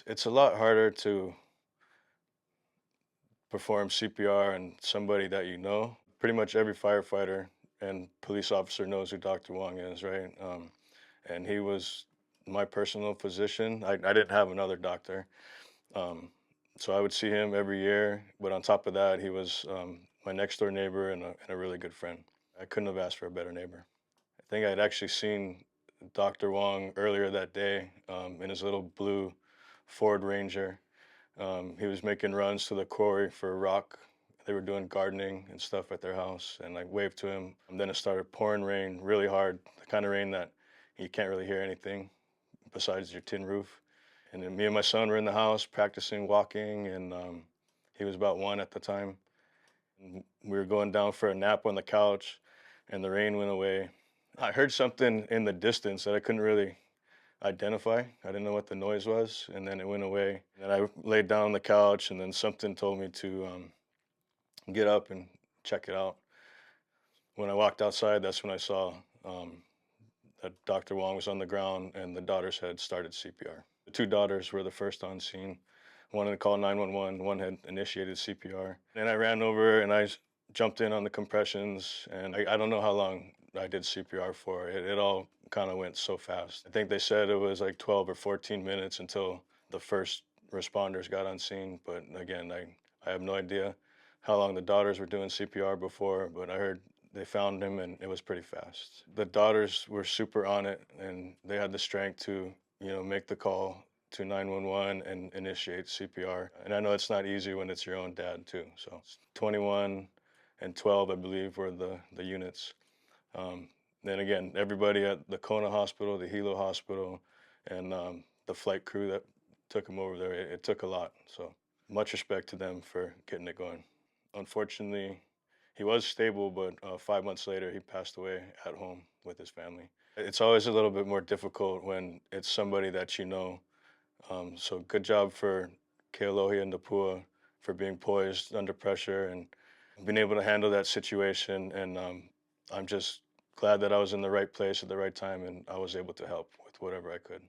It's a lot harder to perform CPR on somebody that you know. Pretty much every firefighter and police officer knows who Dr. Wong is, right? And he was my personal physician. I didn't have another doctor. Um, so I would see him every year. But on top of that, he was my next door neighbor and a really good friend. I couldn't have asked for a better neighbor. I think I'd actually seen Dr. Wong earlier that day in his little blue Ford Ranger. He was making runs to the quarry for rock. They were doing gardening and stuff at their house, and I waved to him. And then it started pouring rain really hard, the kind of rain that you can't really hear anything besides your tin roof. And then me and my son were in the house practicing walking, and he was about 1 at the time. And we were going down for a nap on the couch, and the rain went away. I heard something in the distance that I couldn't really identify. I didn't know what the noise was, and then it went away. And I laid down on the couch, and then something told me to get up and check it out. When I walked outside, that's when I saw that Dr. Wong was on the ground, and the daughters had started CPR. The two daughters were the first on scene. One had called 911, one had initiated CPR. And I ran over and jumped in on the compressions, and I don't know how long I did CPR for. It all kind of went so fast. I think they said it was like 12 or 14 minutes until the first responders got on scene. But again, I have no idea how long the daughters were doing CPR before, but I heard they found him and it was pretty fast. The daughters were super on it and they had the strength to, make the call to 911 and initiate CPR. And I know it's not easy when it's your own dad too. So 21 and 12, I believe, were the units. Then again, everybody at the Kona Hospital, the Hilo Hospital, and the flight crew that took him over there, it took a lot. So much respect to them for getting it going. Unfortunately, he was stable, but 5 months later, he passed away at home with his family. It's always a little bit more difficult when it's somebody that you know. So good job for Kealohi and Napua for being poised under pressure and being able to handle that situation. And I'm just glad that I was in the right place at the right time and I was able to help with whatever I could.